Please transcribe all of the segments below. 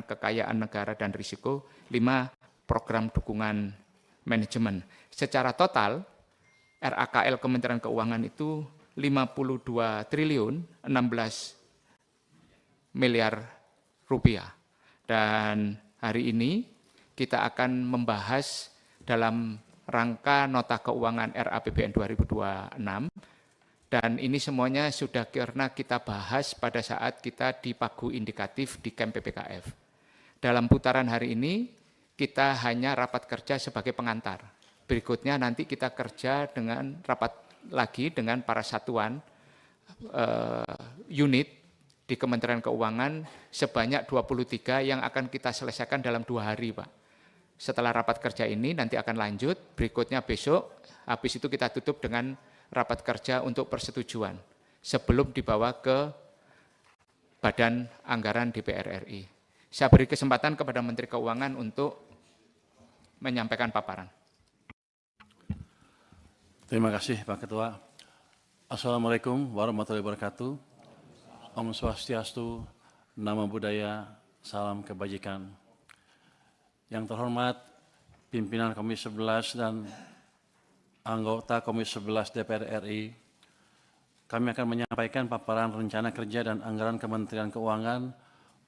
pengelolaan kekayaan negara dan risiko, 5 program dukungan manajemen. Secara total, RAKL Kementerian Keuangan itu 52 triliun 16 miliar rupiah. Dan hari ini kita akan membahas dalam rangka nota keuangan RAPBN 2026. Dan ini semuanya sudah karena kita bahas pada saat kita di Pagu Indikatif di Camp PPKF. Dalam putaran hari ini, kita hanya rapat kerja sebagai pengantar. Berikutnya nanti kita kerja dengan rapat lagi dengan para satuan unit di Kementerian Keuangan sebanyak 23 yang akan kita selesaikan dalam 2 hari, Pak. Setelah rapat kerja ini nanti akan lanjut, berikutnya besok, habis itu kita tutup dengan rapat kerja untuk persetujuan sebelum dibawa ke Badan Anggaran DPR RI. Saya beri kesempatan kepada Menteri Keuangan untuk menyampaikan paparan. Terima kasih Pak Ketua. Assalamualaikum warahmatullahi wabarakatuh. Om Swastiastu, Namo Buddhaya, salam kebajikan. Yang terhormat pimpinan Komisi 11 dan anggota Komisi 11 DPR RI, kami akan menyampaikan paparan rencana kerja dan anggaran Kementerian Keuangan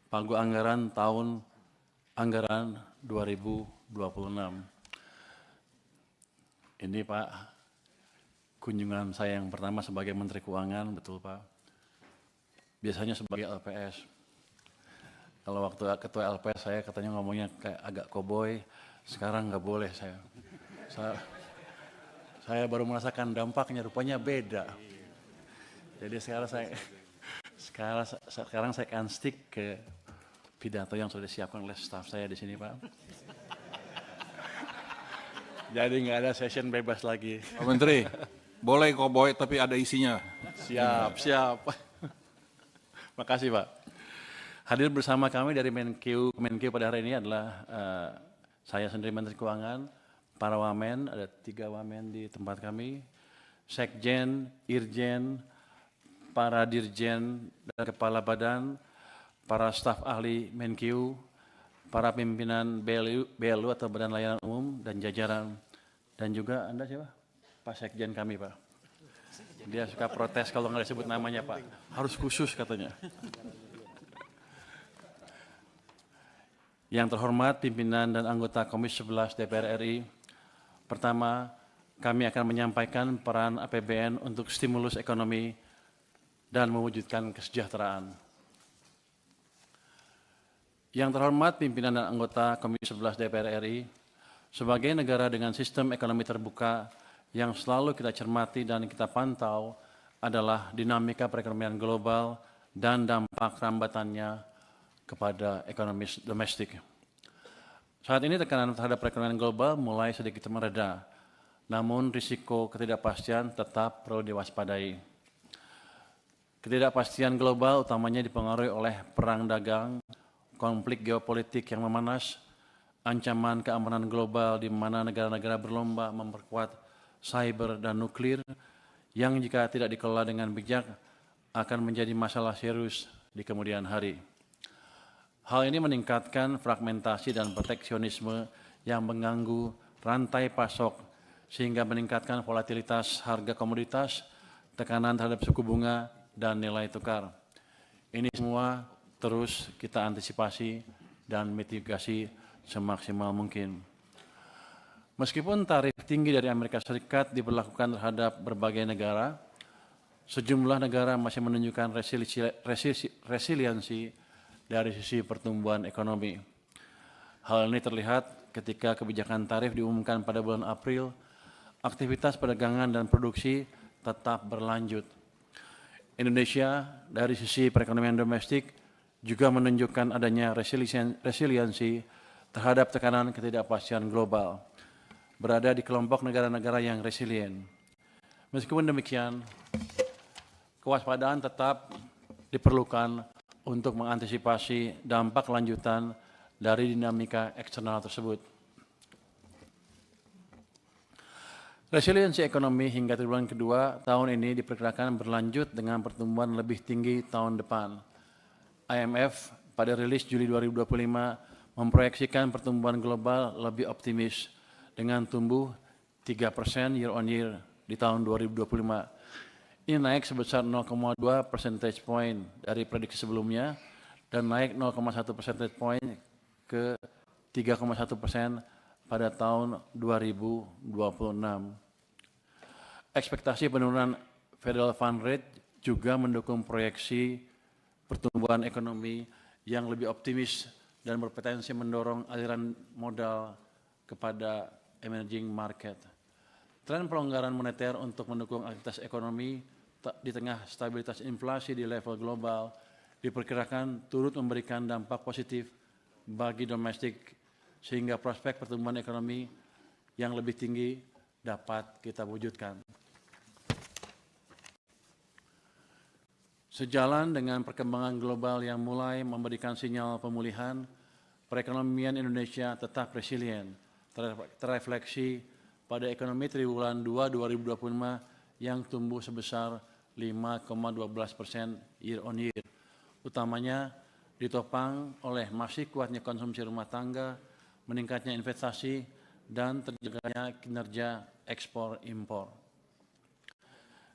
Pagu Anggaran tahun anggaran 2026. Ini Pak, kunjungan saya yang pertama sebagai Menteri Keuangan, betul Pak. Biasanya sebagai LPS. Kalau waktu ketua LPS saya katanya ngomongnya kayak agak koboi, sekarang nggak boleh saya baru merasakan dampaknya, rupanya beda. Jadi sekarang saya akan stick ke pidato yang sudah disiapkan oleh staf saya di sini, Pak. Jadi nggak ada session bebas lagi. Pak Menteri, boleh koboi tapi ada isinya. Siap. Makasih, Pak. Hadir bersama kami dari Menkeu pada hari ini adalah saya sendiri Menteri Keuangan, para wamen, ada 3 wamen di tempat kami, sekjen, irjen, para dirjen dan kepala badan, para staf ahli Menkeu, para pimpinan BLU atau Badan Layanan Umum dan jajaran, dan juga Anda siapa? Pak Sekjen kami, Pak. Dia suka protes kalau nggak disebut namanya, Pak. Harus khusus katanya. Yang terhormat pimpinan dan anggota Komisi 11 DPR RI, pertama, kami akan menyampaikan peran APBN untuk stimulus ekonomi dan mewujudkan kesejahteraan. Yang terhormat pimpinan dan anggota Komisi 11 DPR RI, sebagai negara dengan sistem ekonomi terbuka yang selalu kita cermati dan kita pantau adalah dinamika perekonomian global dan dampak rambatannya kepada ekonomi domestik. Saat ini tekanan terhadap perekonomian global mulai sedikit mereda, namun risiko ketidakpastian tetap perlu diwaspadai. Ketidakpastian global utamanya dipengaruhi oleh perang dagang, konflik geopolitik yang memanas, ancaman keamanan global di mana negara-negara berlomba memperkuat cyber dan nuklir yang jika tidak dikelola dengan bijak akan menjadi masalah serius di kemudian hari. Hal ini meningkatkan fragmentasi dan proteksionisme yang mengganggu rantai pasok sehingga meningkatkan volatilitas harga komoditas, tekanan terhadap suku bunga, dan nilai tukar. Ini semua terus kita antisipasi dan mitigasi semaksimal mungkin. Meskipun tarif tinggi dari Amerika Serikat diberlakukan terhadap berbagai negara, sejumlah negara masih menunjukkan resiliensi dari sisi pertumbuhan ekonomi. Hal ini terlihat ketika kebijakan tarif diumumkan pada bulan April, aktivitas perdagangan dan produksi tetap berlanjut. Indonesia dari sisi perekonomian domestik juga menunjukkan adanya resiliensi terhadap tekanan ketidakpastian global, berada di kelompok negara-negara yang resilient. Meskipun demikian, kewaspadaan tetap diperlukan untuk mengantisipasi dampak lanjutan dari dinamika eksternal tersebut. Resiliensi ekonomi hingga triwulan kedua tahun ini diperkirakan berlanjut dengan pertumbuhan lebih tinggi tahun depan. IMF pada rilis Juli 2025 memproyeksikan pertumbuhan global lebih optimis dengan tumbuh 3% year on year di tahun 2025. Ini naik sebesar 0,2 percentage point dari prediksi sebelumnya dan naik 0,1 percentage point ke 3,1% pada tahun 2026. Ekspektasi penurunan Federal Fund Rate juga mendukung proyeksi pertumbuhan ekonomi yang lebih optimis dan berpotensi mendorong aliran modal kepada emerging market. Tren pelonggaran moneter untuk mendukung aktivitas ekonomi di tengah stabilitas inflasi di level global diperkirakan turut memberikan dampak positif bagi domestik sehingga prospek pertumbuhan ekonomi yang lebih tinggi dapat kita wujudkan. Sejalan dengan perkembangan global yang mulai memberikan sinyal pemulihan, perekonomian Indonesia tetap resilient, terrefleksi pada ekonomi triwulan 2 2025 yang tumbuh sebesar 5,12% year on year, utamanya ditopang oleh masih kuatnya konsumsi rumah tangga, meningkatnya investasi, dan terjaganya kinerja ekspor impor.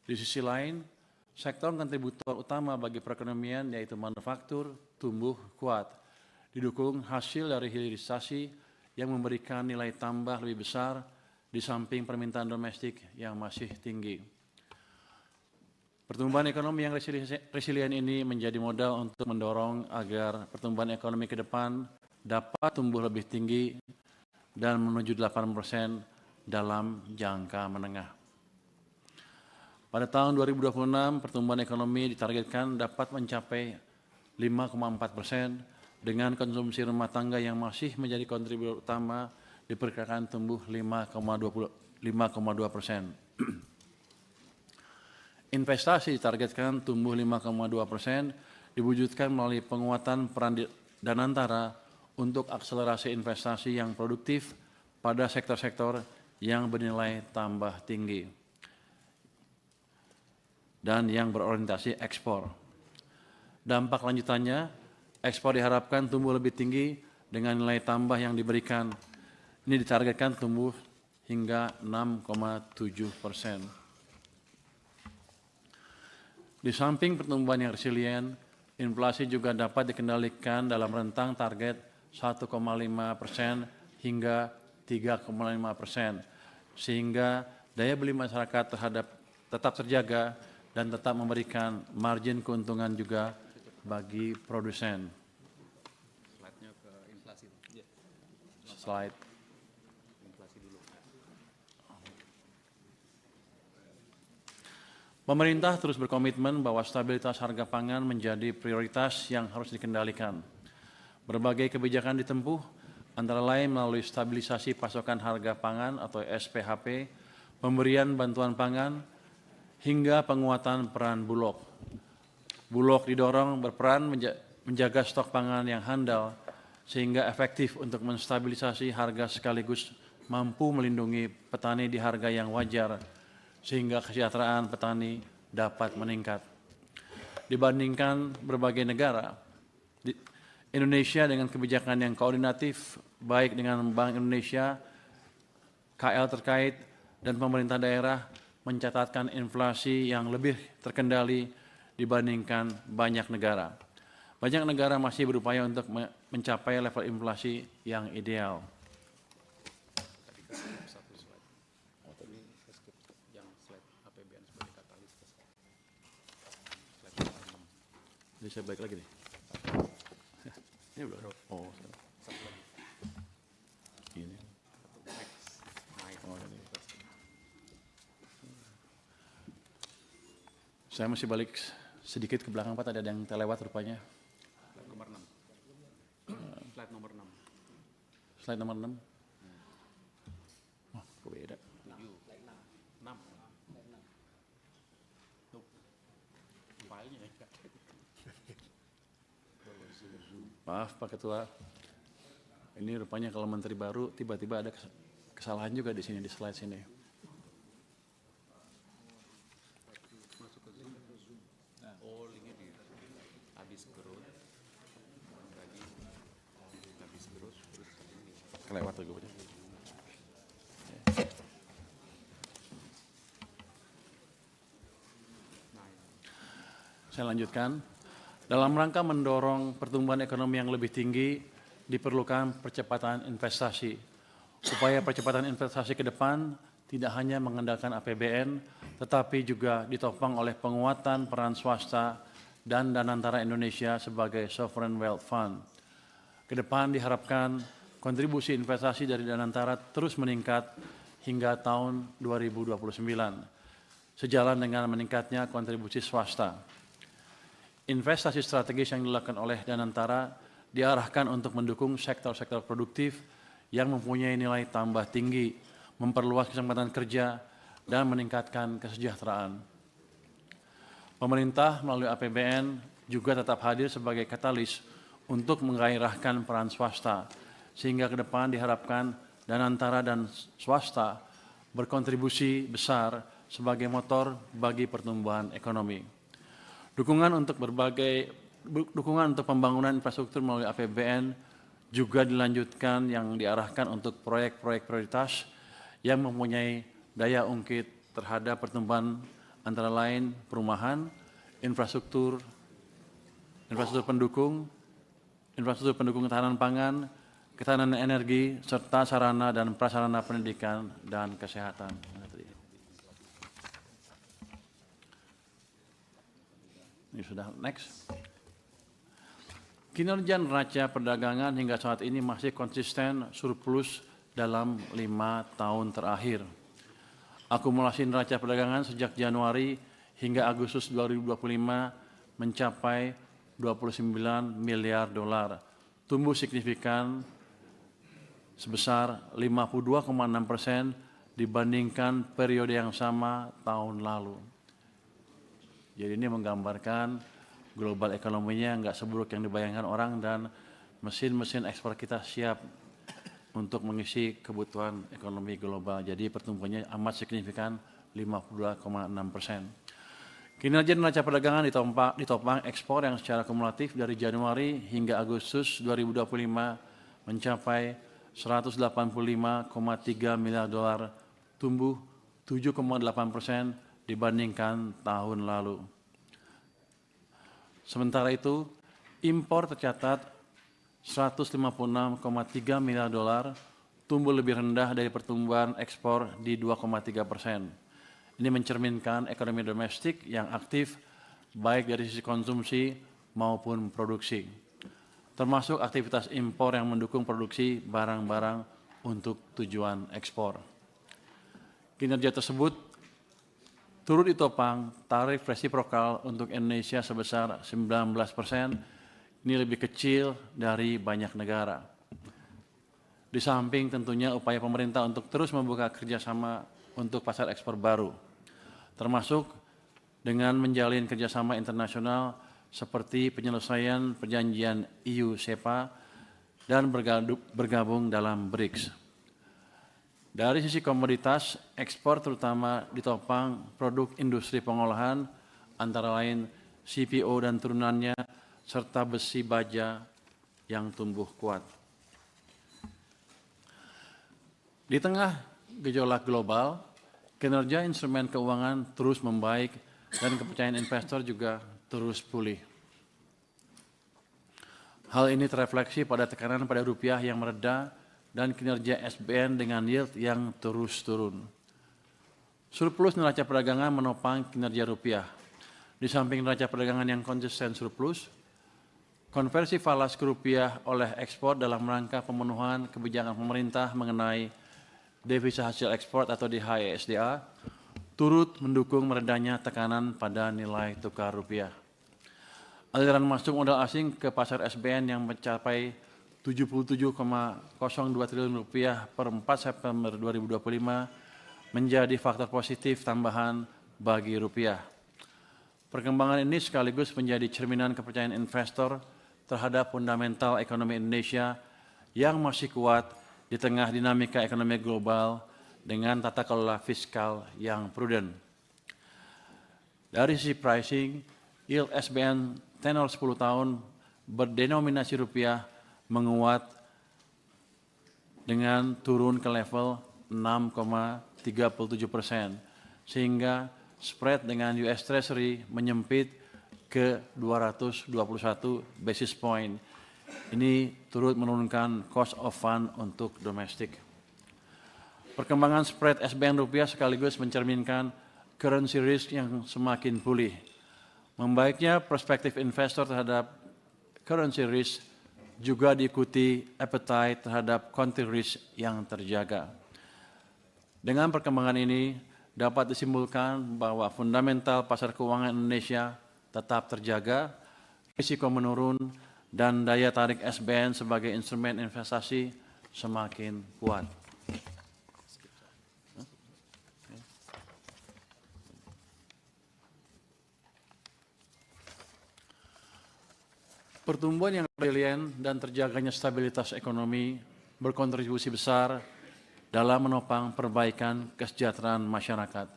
Di sisi lain, sektor kontributor utama bagi perekonomian yaitu manufaktur tumbuh kuat, didukung hasil dari hilirisasi yang memberikan nilai tambah lebih besar di samping permintaan domestik yang masih tinggi. Pertumbuhan ekonomi yang resilient ini menjadi modal untuk mendorong agar pertumbuhan ekonomi ke depan dapat tumbuh lebih tinggi dan menuju 8% dalam jangka menengah. Pada tahun 2026, pertumbuhan ekonomi ditargetkan dapat mencapai 5,4% dengan konsumsi rumah tangga yang masih menjadi kontributor utama diperkirakan tumbuh 5,2%. Investasi ditargetkan tumbuh 5,2%, diwujudkan melalui penguatan peran Danantara untuk akselerasi investasi yang produktif pada sektor-sektor yang bernilai tambah tinggi dan yang berorientasi ekspor. Dampak lanjutannya, ekspor diharapkan tumbuh lebih tinggi dengan nilai tambah yang diberikan. Ini ditargetkan tumbuh hingga 6,7%. Di samping pertumbuhan yang resilient, inflasi juga dapat dikendalikan dalam rentang target 1,5% hingga 3,5%, sehingga daya beli masyarakat tetap terjaga dan tetap memberikan margin keuntungan juga bagi produsen. Slide-nya ke inflasi. Slide. Inflasi dulu. Pemerintah terus berkomitmen bahwa stabilitas harga pangan menjadi prioritas yang harus dikendalikan. Berbagai kebijakan ditempuh, antara lain melalui stabilisasi pasokan harga pangan atau SPHP, pemberian bantuan pangan, hingga penguatan peran Bulog. Bulog didorong berperan menjaga stok pangan yang handal sehingga efektif untuk menstabilisasi harga sekaligus mampu melindungi petani di harga yang wajar sehingga kesejahteraan petani dapat meningkat. Dibandingkan berbagai negara, Indonesia dengan kebijakan yang koordinatif baik dengan Bank Indonesia, KL terkait, dan pemerintah daerah mencatatkan inflasi yang lebih terkendali dibandingkan banyak negara. Banyak negara masih berupaya untuk mencapai level inflasi yang ideal. Jadi saya balik lagi nih. Ini udah. Oh, ini. Oh, ini. Saya masih balik sedikit ke belakang, Pak. Ada yang terlewat rupanya. Slide nomor 6. Slide nomor 6. Slide nomor 6. Oh, kok beda. 6. Filenya. Maaf Pak Ketua. Ini rupanya kalau menteri baru tiba-tiba ada kesalahan juga di sini di slide sini. kelewat tuh gue. Saya lanjutkan. Dalam rangka mendorong pertumbuhan ekonomi yang lebih tinggi, diperlukan percepatan investasi. Upaya percepatan investasi ke depan tidak hanya mengandalkan APBN, tetapi juga ditopang oleh penguatan peran swasta dan Danantara Indonesia sebagai Sovereign Wealth Fund. Ke depan diharapkan kontribusi investasi dari Danantara terus meningkat hingga tahun 2029, sejalan dengan meningkatnya kontribusi swasta. Investasi strategis yang dilakukan oleh Danantara diarahkan untuk mendukung sektor-sektor produktif yang mempunyai nilai tambah tinggi, memperluas kesempatan kerja, dan meningkatkan kesejahteraan. Pemerintah melalui APBN juga tetap hadir sebagai katalis untuk menggairahkan peran swasta, sehingga ke depan diharapkan Danantara dan swasta berkontribusi besar sebagai motor bagi pertumbuhan ekonomi. Dukungan untuk pembangunan infrastruktur melalui APBN juga dilanjutkan yang diarahkan untuk proyek-proyek prioritas yang mempunyai daya ungkit terhadap pertumbuhan antara lain perumahan, infrastruktur pendukung ketahanan pangan, ketahanan energi, serta sarana dan prasarana pendidikan dan kesehatan. Ini sudah next. Kinerja neraca perdagangan hingga saat ini masih konsisten surplus dalam 5 tahun terakhir. Akumulasi neraca perdagangan sejak Januari hingga Agustus 2025 mencapai 29 miliar dolar, tumbuh signifikan sebesar 52,6% dibandingkan periode yang sama tahun lalu. Jadi ini menggambarkan global ekonominya nggak seburuk yang dibayangkan orang dan mesin-mesin ekspor kita siap untuk mengisi kebutuhan ekonomi global. Jadi pertumbuhannya amat signifikan 52,6%. Kinerja neraca perdagangan ditopang ekspor yang secara kumulatif dari Januari hingga Agustus 2025 mencapai 185,3 miliar dolar, tumbuh 7,8% dibandingkan tahun lalu. Sementara itu, impor tercatat 156,3 miliar dolar, tumbuh lebih rendah dari pertumbuhan ekspor di 2,3%. Ini mencerminkan ekonomi domestik yang aktif baik dari sisi konsumsi maupun produksi, termasuk aktivitas impor yang mendukung produksi barang-barang untuk tujuan ekspor. Kinerja tersebut turut ditopang tarif resiprokal untuk Indonesia sebesar 19%, ini lebih kecil dari banyak negara. Di samping tentunya upaya pemerintah untuk terus membuka kerjasama untuk pasar ekspor baru, termasuk dengan menjalin kerjasama internasional seperti penyelesaian perjanjian EU-SEPA dan bergabung dalam BRICS. Dari sisi komoditas, ekspor terutama ditopang produk industri pengolahan, antara lain CPO dan turunannya, serta besi baja yang tumbuh kuat. Di tengah gejolak global, kinerja instrumen keuangan terus membaik dan kepercayaan investor juga terus pulih. Hal ini terefleksi pada tekanan pada rupiah yang mereda dan kinerja SBN dengan yield yang terus turun. Surplus neraca perdagangan menopang kinerja rupiah. Di samping neraca perdagangan yang konsisten surplus, konversi falas ke rupiah oleh ekspor dalam rangka pemenuhan kebijakan pemerintah mengenai devisa hasil ekspor atau DHESDA turut mendukung meredanya tekanan pada nilai tukar rupiah. Aliran masuk modal asing ke pasar SBN yang mencapai 77,02 triliun rupiah per 4 September 2025 menjadi faktor positif tambahan bagi rupiah. Perkembangan ini sekaligus menjadi cerminan kepercayaan investor terhadap fundamental ekonomi Indonesia yang masih kuat di tengah dinamika ekonomi global dengan tata kelola fiskal yang prudent. Dari sisi pricing, yield SBN tenor 10 tahun berdenominasi rupiah menguat dengan turun ke level 6,37%, sehingga spread dengan US Treasury menyempit ke 221 basis point. Ini turut menurunkan cost of fund untuk domestik. Perkembangan spread SBN rupiah sekaligus mencerminkan currency risk yang semakin pulih. Membaiknya perspektif investor terhadap currency risk juga diikuti appetite terhadap country risk yang terjaga. Dengan perkembangan ini dapat disimpulkan bahwa fundamental pasar keuangan Indonesia tetap terjaga, risiko menurun, dan daya tarik SBN sebagai instrumen investasi semakin kuat. Pertumbuhan yang resilien dan terjaganya stabilitas ekonomi berkontribusi besar dalam menopang perbaikan kesejahteraan masyarakat.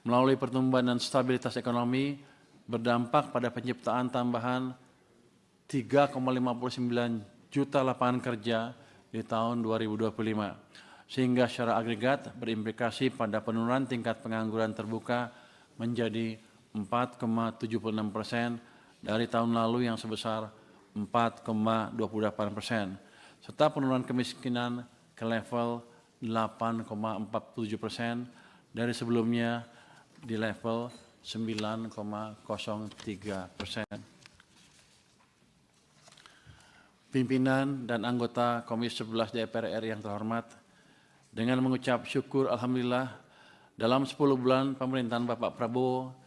Melalui pertumbuhan dan stabilitas ekonomi berdampak pada penciptaan tambahan 3,59 juta lapangan kerja di tahun 2025, sehingga secara agregat berimplikasi pada penurunan tingkat pengangguran terbuka menjadi 4,76% dari tahun lalu yang sebesar 4,28%, serta penurunan kemiskinan ke level 8,47% dari sebelumnya di level 9,03%. Pimpinan dan anggota Komisi 11 DPR RI yang terhormat, dengan mengucap syukur Alhamdulillah dalam 10 bulan pemerintahan Bapak Prabowo,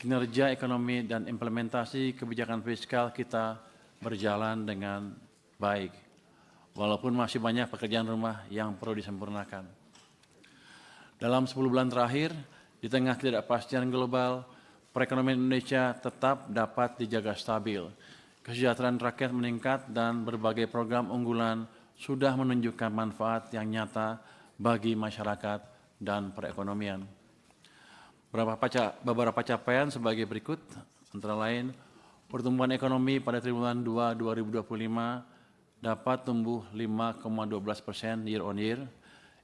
kinerja ekonomi dan implementasi kebijakan fiskal kita berjalan dengan baik, walaupun masih banyak pekerjaan rumah yang perlu disempurnakan. Dalam 10 bulan terakhir, di tengah ketidakpastian global, perekonomian Indonesia tetap dapat dijaga stabil. Kesejahteraan rakyat meningkat dan berbagai program unggulan sudah menunjukkan manfaat yang nyata bagi masyarakat dan perekonomian. Beberapa capaian sebagai berikut, antara lain pertumbuhan ekonomi pada triwulan 2 2025 dapat tumbuh 5,12% year on year,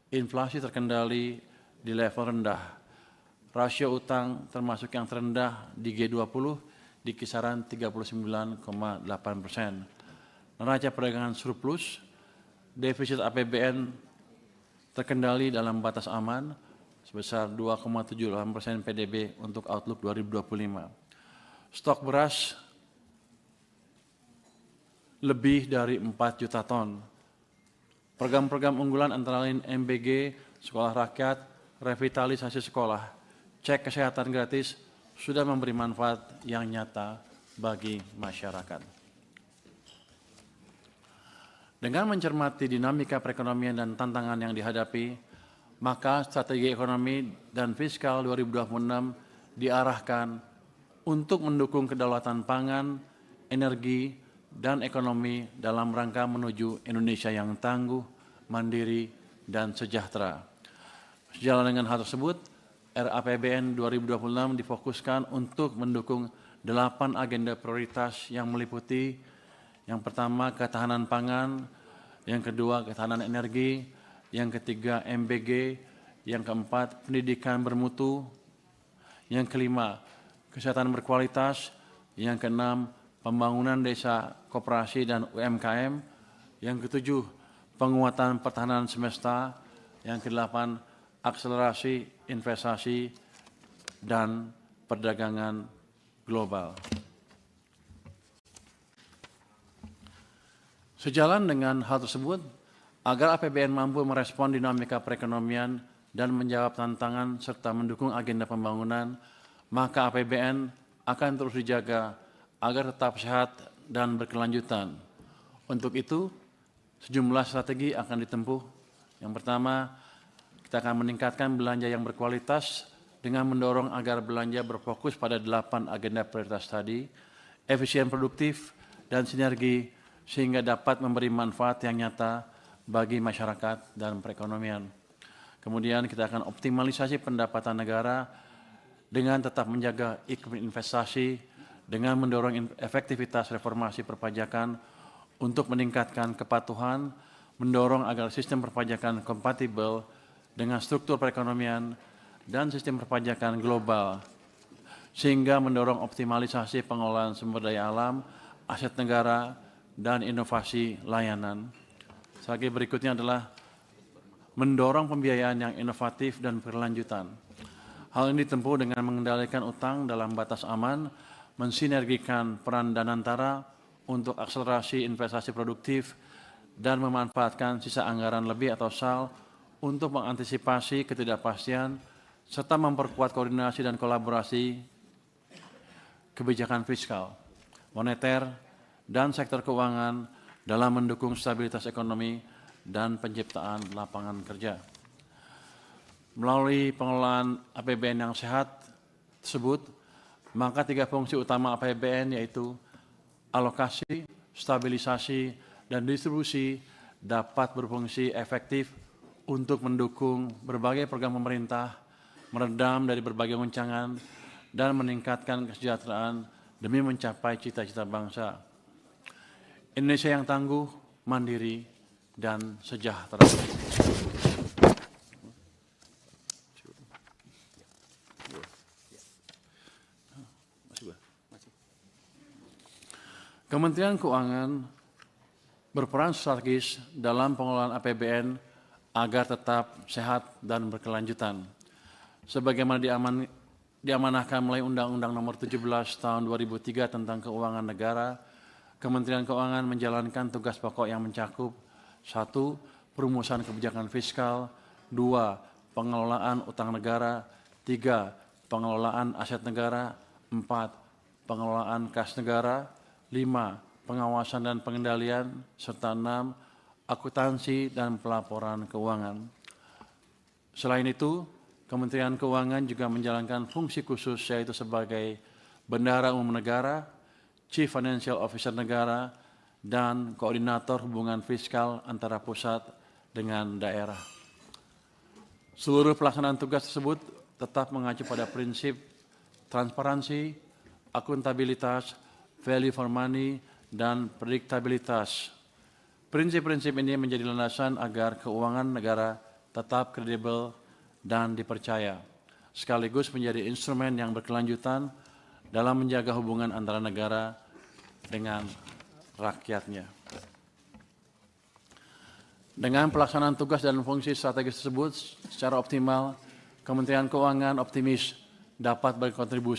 inflasi terkendali di level rendah, rasio utang termasuk yang terendah di G20 di kisaran 39,8%, neraca perdagangan surplus, defisit APBN terkendali dalam batas aman sebesar 2,78% PDB untuk outlook 2025. Stok beras lebih dari 4 juta ton. Program-program unggulan antara lain MBG, Sekolah Rakyat, revitalisasi sekolah, cek kesehatan gratis sudah memberi manfaat yang nyata bagi masyarakat. Dengan mencermati dinamika perekonomian dan tantangan yang dihadapi, maka strategi ekonomi dan fiskal 2026 diarahkan untuk mendukung kedaulatan pangan, energi, dan ekonomi dalam rangka menuju Indonesia yang tangguh, mandiri, dan sejahtera. Sejalan dengan hal tersebut, RAPBN 2026 difokuskan untuk mendukung 8 agenda prioritas yang meliputi yang pertama ketahanan pangan, yang kedua ketahanan energi, yang ketiga MBG, yang keempat pendidikan bermutu, yang kelima kesehatan berkualitas, yang keenam pembangunan desa, koperasi dan UMKM, yang ketujuh penguatan pertahanan semesta, yang kedelapan akselerasi investasi dan perdagangan global. Sejalan dengan hal tersebut, agar APBN mampu merespon dinamika perekonomian dan menjawab tantangan serta mendukung agenda pembangunan, maka APBN akan terus dijaga agar tetap sehat dan berkelanjutan. Untuk itu, sejumlah strategi akan ditempuh. Yang pertama, kita akan meningkatkan belanja yang berkualitas dengan mendorong agar belanja berfokus pada 8 agenda prioritas tadi, efisien produktif dan sinergi sehingga dapat memberi manfaat yang nyata bagi masyarakat dan perekonomian. Kemudian kita akan optimalisasi pendapatan negara dengan tetap menjaga iklim investasi dengan mendorong efektivitas reformasi perpajakan untuk meningkatkan kepatuhan, mendorong agar sistem perpajakan kompatibel dengan struktur perekonomian dan sistem perpajakan global, sehingga mendorong optimalisasi pengelolaan sumber daya alam, aset negara, dan inovasi layanan. Strategi berikutnya adalah mendorong pembiayaan yang inovatif dan berkelanjutan. Hal ini ditempuh dengan mengendalikan utang dalam batas aman, mensinergikan peran Danantara untuk akselerasi investasi produktif, dan memanfaatkan sisa anggaran lebih atau SAL untuk mengantisipasi ketidakpastian, serta memperkuat koordinasi dan kolaborasi kebijakan fiskal, moneter, dan sektor keuangan dalam mendukung stabilitas ekonomi dan penciptaan lapangan kerja. Melalui pengelolaan APBN yang sehat tersebut, maka 3 fungsi utama APBN yaitu alokasi, stabilisasi, dan distribusi dapat berfungsi efektif untuk mendukung berbagai program pemerintah, meredam dari berbagai goncangan, dan meningkatkan kesejahteraan demi mencapai cita-cita bangsa. Indonesia yang tangguh, mandiri, dan sejahtera. Kementerian Keuangan berperan strategis dalam pengelolaan APBN agar tetap sehat dan berkelanjutan. Sebagaimana diamanahkan melalui Undang-Undang Nomor 17 Tahun 2003 tentang Keuangan Negara, Kementerian Keuangan menjalankan tugas pokok yang mencakup 1. Perumusan kebijakan fiskal, 2. Pengelolaan utang negara, 3. Pengelolaan aset negara, 4. Pengelolaan kas negara, 5. Pengawasan dan pengendalian, serta 6. Akuntansi dan pelaporan keuangan. Selain itu, Kementerian Keuangan juga menjalankan fungsi khusus yaitu sebagai Bendahara Umum Negara, Chief Financial Officer Negara, dan Koordinator Hubungan Fiskal antara pusat dengan daerah. Seluruh pelaksanaan tugas tersebut tetap mengacu pada prinsip transparansi, akuntabilitas, value for money, dan prediktabilitas. Prinsip-prinsip ini menjadi landasan agar keuangan negara tetap kredibel dan dipercaya, sekaligus menjadi instrumen yang berkelanjutan dalam menjaga hubungan antara negara dengan rakyatnya. Dengan pelaksanaan tugas dan fungsi strategis tersebut secara optimal, Kementerian Keuangan optimis dapat berkontribusi